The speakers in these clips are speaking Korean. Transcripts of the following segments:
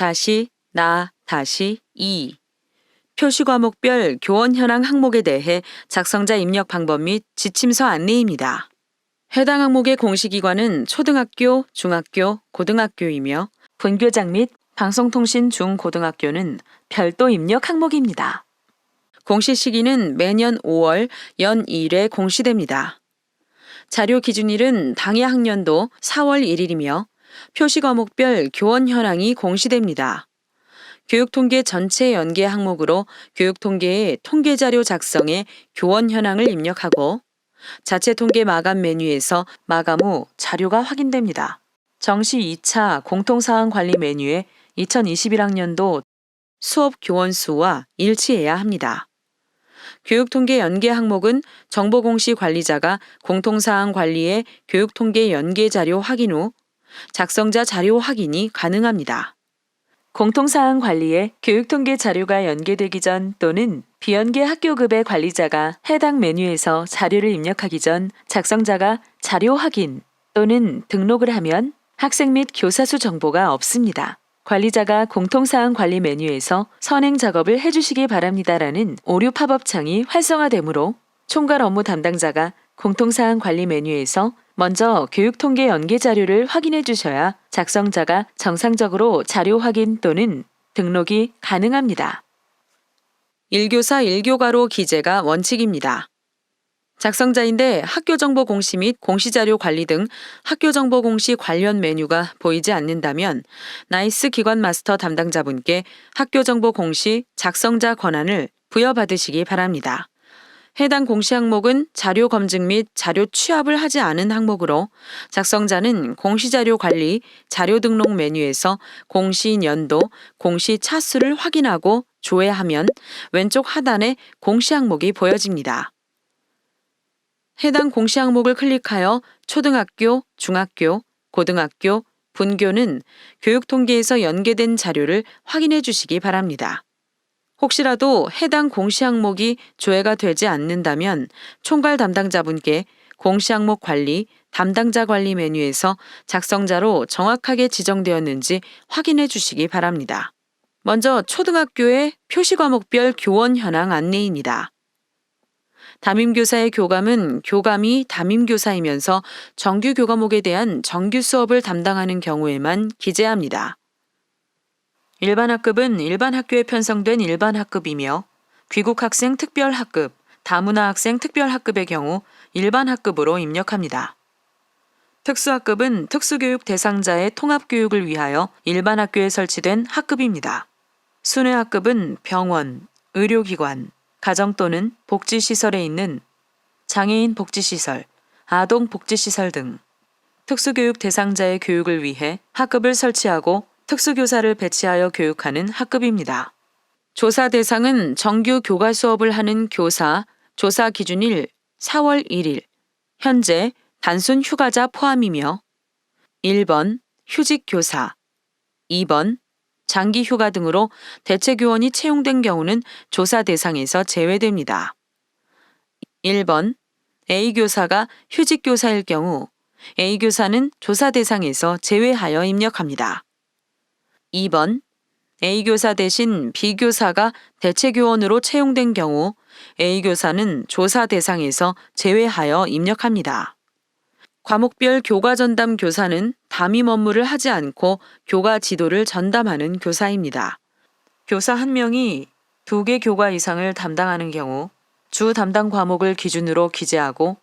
다시, 나, 다시, 이. 표시 과목별 교원 현황 항목에 대해 작성자 입력 방법 및 지침서 안내입니다. 해당 항목의 공시기관은 초등학교, 중학교, 고등학교이며 분교장 및 방송통신 중고등학교는 별도 입력 항목입니다. 공시 시기는 매년 5월 연 2일에 공시됩니다. 자료 기준일은 당해 학년도 4월 1일이며 표시 과목별 교원 현황이 공시됩니다. 교육통계 전체 연계 항목으로 교육통계의 통계자료 작성에 교원 현황을 입력하고 자체 통계 마감 메뉴에서 마감 후 자료가 확인됩니다. 정시 2차 공통사항 관리 메뉴에 2021학년도 수업 교원 수와 일치해야 합니다. 교육통계 연계 항목은 정보공시 관리자가 공통사항 관리의 교육통계 연계 자료 확인 후 작성자 자료 확인이 가능합니다. 공통사항 관리에 교육통계 자료가 연계되기 전 또는 비연계 학교급의 관리자가 해당 메뉴에서 자료를 입력하기 전 작성자가 자료 확인 또는 등록을 하면 학생 및 교사 수 정보가 없습니다. 관리자가 공통사항 관리 메뉴에서 선행 작업을 해주시기 바랍니다라는 오류 팝업 창이 활성화되므로 총괄 업무 담당자가 공통사항 관리 메뉴에서 먼저 교육통계 연계 자료를 확인해 주셔야 작성자가 정상적으로 자료 확인 또는 등록이 가능합니다. 1교사 1교과로 기재가 원칙입니다. 작성자인데 학교정보 공시 및 공시자료 관리 등 학교정보 공시 관련 메뉴가 보이지 않는다면 나이스 기관 마스터 담당자분께 학교정보 공시 작성자 권한을 부여받으시기 바랍니다. 해당 공시 항목은 자료 검증 및 자료 취합을 하지 않은 항목으로 작성자는 공시자료 관리 자료 등록 메뉴에서 공시 연도, 공시 차수를 확인하고 조회하면 왼쪽 하단에 공시 항목이 보여집니다. 해당 공시 항목을 클릭하여 초등학교, 중학교, 고등학교, 분교는 교육통계에서 연계된 자료를 확인해 주시기 바랍니다. 혹시라도 해당 공시 항목이 조회가 되지 않는다면 총괄 담당자분께 공시 항목 관리, 담당자 관리 메뉴에서 작성자로 정확하게 지정되었는지 확인해 주시기 바랍니다. 먼저 초등학교의 표시 과목별 교원 현황 안내입니다. 담임교사의 교감은 교감이 담임교사이면서 정규 교과목에 대한 정규 수업을 담당하는 경우에만 기재합니다. 일반 학급은 일반 학교에 편성된 일반 학급이며 귀국학생 특별학급, 다문화 학생 특별학급의 경우 일반 학급으로 입력합니다. 특수학급은 특수교육 대상자의 통합교육을 위하여 일반 학교에 설치된 학급입니다. 순회학급은 병원, 의료기관, 가정 또는 복지시설에 있는 장애인 복지시설, 아동 복지시설 등 특수교육 대상자의 교육을 위해 학급을 설치하고 특수교사를 배치하여 교육하는 학급입니다. 조사 대상은 정규 교과 수업을 하는 교사, 조사 기준일 4월 1일, 현재 단순 휴가자 포함이며 1번 휴직 교사, 2번 장기 휴가 등으로 대체 교원이 채용된 경우는 조사 대상에서 제외됩니다. 1번 A 교사가 휴직 교사일 경우 A 교사는 조사 대상에서 제외하여 입력합니다. 2번 A 교사 대신 B 교사가 대체 교원으로 채용된 경우 A 교사는 조사 대상에서 제외하여 입력합니다. 과목별 교과 전담 교사는 담임 업무를 하지 않고 교과 지도를 전담하는 교사입니다. 교사 1명이 2개 교과 이상을 담당하는 경우 주 담당 과목을 기준으로 기재하고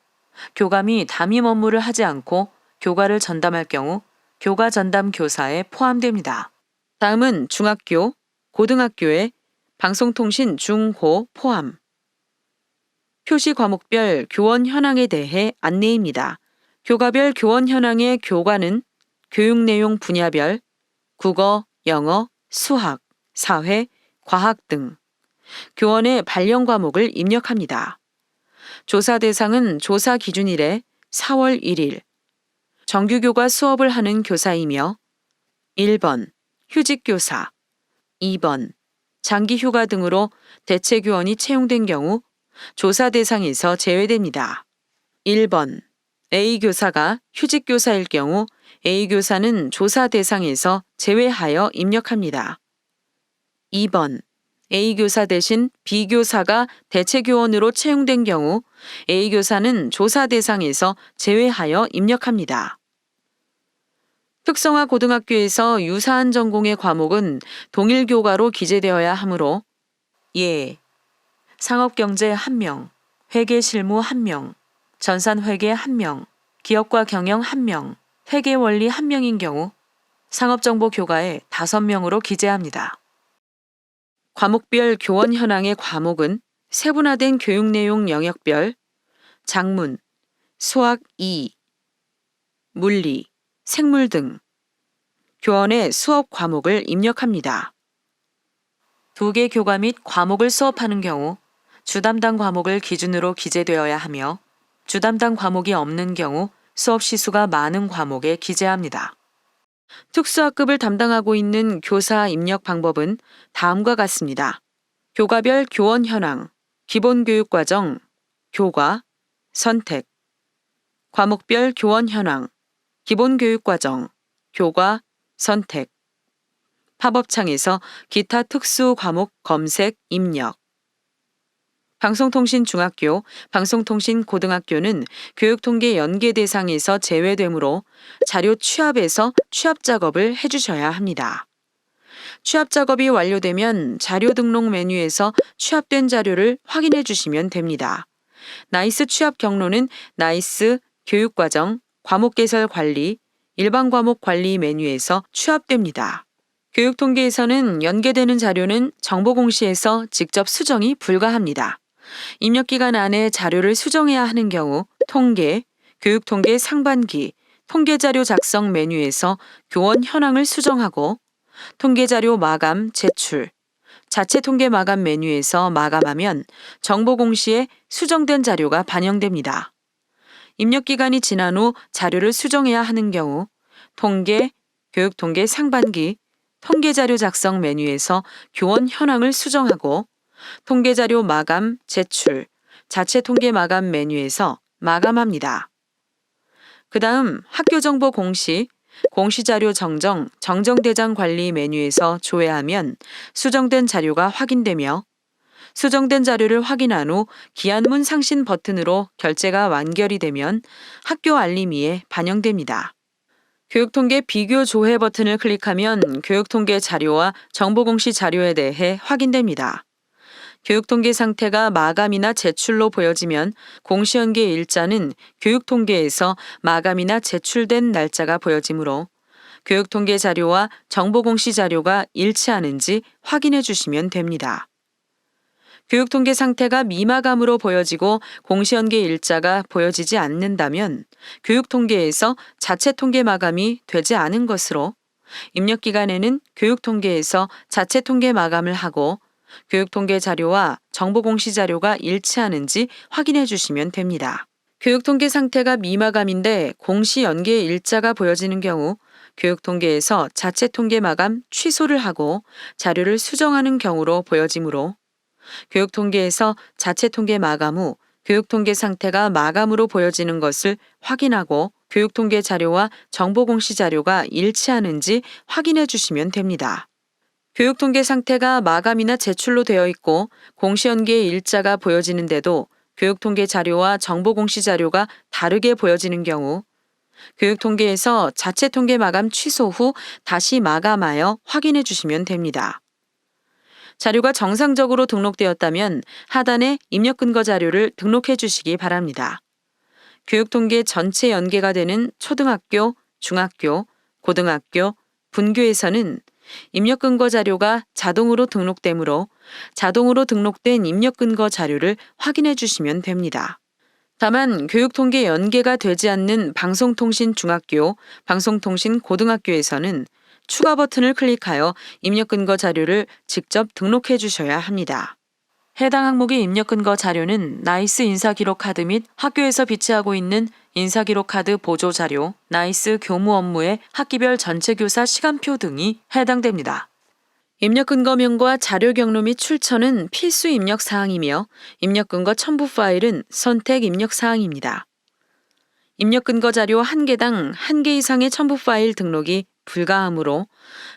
교감이 담임 업무를 하지 않고 교과를 전담할 경우 교과 전담 교사에 포함됩니다. 다음은 중학교, 고등학교의 방송통신 중고 포함. 표시 과목별 교원 현황에 대해 안내입니다. 교과별 교원 현황의 교과는 교육 내용 분야별, 국어, 영어, 수학, 사회, 과학 등 교원의 발령 과목을 입력합니다. 조사 대상은 조사 기준일에 4월 1일, 정규교과 수업을 하는 교사이며 1번 휴직교사, 2번 장기휴가 등으로 대체 교원이 채용된 경우 조사 대상에서 제외됩니다. 1번 A 교사가 휴직교사일 경우 A 교사는 조사 대상에서 제외하여 입력합니다. 2번. A 교사 대신 B 교사가 대체 교원으로 채용된 경우 A 교사는 조사 대상에서 제외하여 입력합니다. 특성화 고등학교에서 유사한 전공의 과목은 동일 교과로 기재되어야 하므로 예. 상업경제 1명, 회계실무 1명, 전산회계 1명, 기업과 경영 1명, 회계원리 1명인 경우 상업정보교과에 5명으로 기재합니다. 과목별 교원 현황의 과목은 세분화된 교육내용 영역별, 작문, 수학 2, 물리, 생물 등 교원의 수업 과목을 입력합니다. 2개 교과 및 과목을 수업하는 경우 주담당 과목을 기준으로 기재되어야 하며 주담당 과목이 없는 경우 수업 시수가 많은 과목에 기재합니다. 특수학급을 담당하고 있는 교사 입력 방법은 다음과 같습니다. 교과별 교원 현황, 기본교육과정, 교과, 선택, 과목별 교원 현황, 기본교육과정, 교과, 선택, 팝업창에서 기타 특수 과목 검색 입력. 방송통신 중학교, 방송통신 고등학교는 교육통계 연계 대상에서 제외되므로 자료 취합에서 취합 작업을 해주셔야 합니다. 취합 작업이 완료되면 자료 등록 메뉴에서 취합된 자료를 확인해 주시면 됩니다. 나이스 취합 경로는 나이스 교육과정, 과목 개설 관리, 일반 과목 관리 메뉴에서 취합됩니다. 교육통계에서는 연계되는 자료는 정보공시에서 직접 수정이 불가합니다. 입력기간 안에 자료를 수정해야 하는 경우 통계, 교육통계 상반기, 통계자료 작성 메뉴에서 교원 현황을 수정하고 통계자료 마감, 제출, 자체통계 마감 메뉴에서 마감하면 정보공시에 수정된 자료가 반영됩니다. 입력기간이 지난 후 자료를 수정해야 하는 경우 통계, 교육통계 상반기, 통계자료 작성 메뉴에서 교원 현황을 수정하고 통계자료 마감, 제출, 자체통계 마감 메뉴에서 마감합니다. 그 다음 학교정보 공시, 공시자료 정정, 정정대장 관리 메뉴에서 조회하면 수정된 자료가 확인되며 수정된 자료를 확인한 후 기한문 상신 버튼으로 결제가 완결이 되면 학교 알림이에 반영됩니다. 교육통계 비교 조회 버튼을 클릭하면 교육통계 자료와 정보공시 자료에 대해 확인됩니다. 교육통계 상태가 마감이나 제출로 보여지면 공시연계 일자는 교육통계에서 마감이나 제출된 날짜가 보여지므로 교육통계 자료와 정보공시 자료가 일치하는지 확인해 주시면 됩니다. 교육통계 상태가 미마감으로 보여지고 공시연계 일자가 보여지지 않는다면 교육통계에서 자체통계 마감이 되지 않은 것으로 입력기간에는 교육통계에서 자체통계 마감을 하고 교육통계 자료와 정보공시 자료가 일치하는지 확인해 주시면 됩니다. 교육통계 상태가 미마감인데 공시연계 일자가 보여지는 경우 교육통계에서 자체통계 마감 취소를 하고 자료를 수정하는 경우로 보여지므로 교육통계에서 자체통계 마감 후 교육통계 상태가 마감으로 보여지는 것을 확인하고 교육통계 자료와 정보공시 자료가 일치하는지 확인해 주시면 됩니다. 교육통계 상태가 마감이나 제출로 되어 있고 공시연계의 일자가 보여지는데도 교육통계 자료와 정보공시 자료가 다르게 보여지는 경우 교육통계에서 자체통계 마감 취소 후 다시 마감하여 확인해 주시면 됩니다. 자료가 정상적으로 등록되었다면 하단에 입력근거 자료를 등록해 주시기 바랍니다. 교육통계 전체 연계가 되는 초등학교, 중학교, 고등학교, 분교에서는 입력근거 자료가 자동으로 등록되므로 자동으로 등록된 입력근거 자료를 확인해 주시면 됩니다. 다만 교육통계 연계가 되지 않는 방송통신 중학교, 방송통신 고등학교에서는 추가 버튼을 클릭하여 입력근거 자료를 직접 등록해 주셔야 합니다. 해당 항목의 입력근거 자료는 나이스 인사기록 카드 및 학교에서 비치하고 있는 인사기록 카드 보조 자료, 나이스 교무 업무의 학기별 전체 교사 시간표 등이 해당됩니다. 입력근거명과 자료 경로 및 출처는 필수 입력 사항이며 입력근거 첨부 파일은 선택 입력 사항입니다. 입력 근거 자료 1개당 1개 이상의 첨부 파일 등록이 불가하므로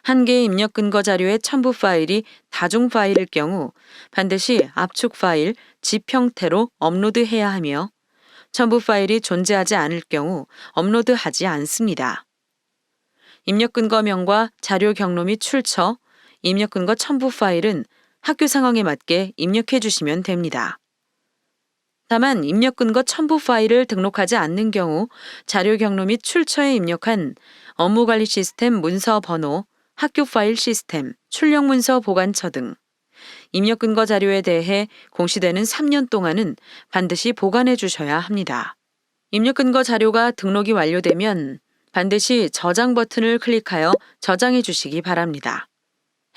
1개의 입력 근거 자료의 첨부 파일이 다중 파일일 경우 반드시 압축 파일, zip 형태로 업로드해야 하며 첨부 파일이 존재하지 않을 경우 업로드하지 않습니다. 입력 근거명과 자료 경로 및 출처, 입력 근거 첨부 파일은 학교 상황에 맞게 입력해 주시면 됩니다. 다만 입력 근거 첨부 파일을 등록하지 않는 경우 자료 경로 및 출처에 입력한 업무관리 시스템 문서 번호, 학교 파일 시스템, 출력 문서 보관처 등 입력 근거 자료에 대해 공시되는 3년 동안은 반드시 보관해 주셔야 합니다. 입력 근거 자료가 등록이 완료되면 반드시 저장 버튼을 클릭하여 저장해 주시기 바랍니다.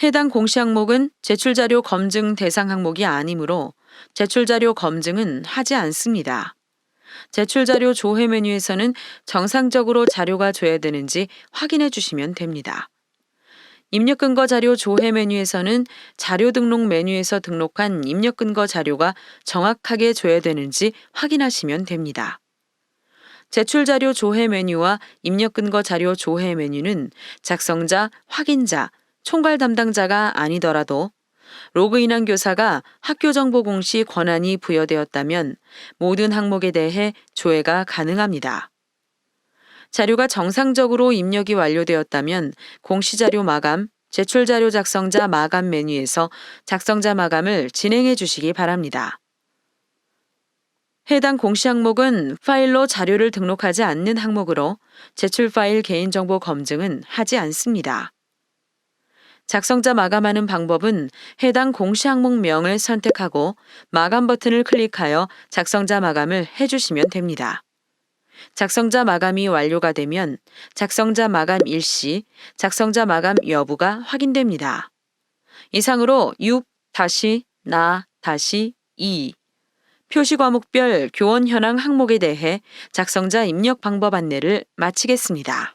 해당 공시 항목은 제출자료 검증 대상 항목이 아니므로 제출자료 검증은 하지 않습니다. 제출자료 조회 메뉴에서는 정상적으로 자료가 조회되는지 확인해 주시면 됩니다. 입력 근거 자료 조회 메뉴에서는 자료 등록 메뉴에서 등록한 입력 근거 자료가 정확하게 조회되는지 확인하시면 됩니다. 제출자료 조회 메뉴와 입력 근거 자료 조회 메뉴는 작성자, 확인자, 총괄 담당자가 아니더라도 로그인한 교사가 학교정보 공시 권한이 부여되었다면 모든 항목에 대해 조회가 가능합니다. 자료가 정상적으로 입력이 완료되었다면 공시자료 마감, 제출자료 작성자 마감 메뉴에서 작성자 마감을 진행해 주시기 바랍니다. 해당 공시 항목은 파일로 자료를 등록하지 않는 항목으로 제출 파일 개인정보 검증은 하지 않습니다. 작성자 마감하는 방법은 해당 공시 항목명을 선택하고 마감 버튼을 클릭하여 작성자 마감을 해주시면 됩니다. 작성자 마감이 완료가 되면 작성자 마감 일시, 작성자 마감 여부가 확인됩니다. 이상으로 6-나-2 표시 과목별 교원 현황 항목에 대해 작성자 입력 방법 안내를 마치겠습니다.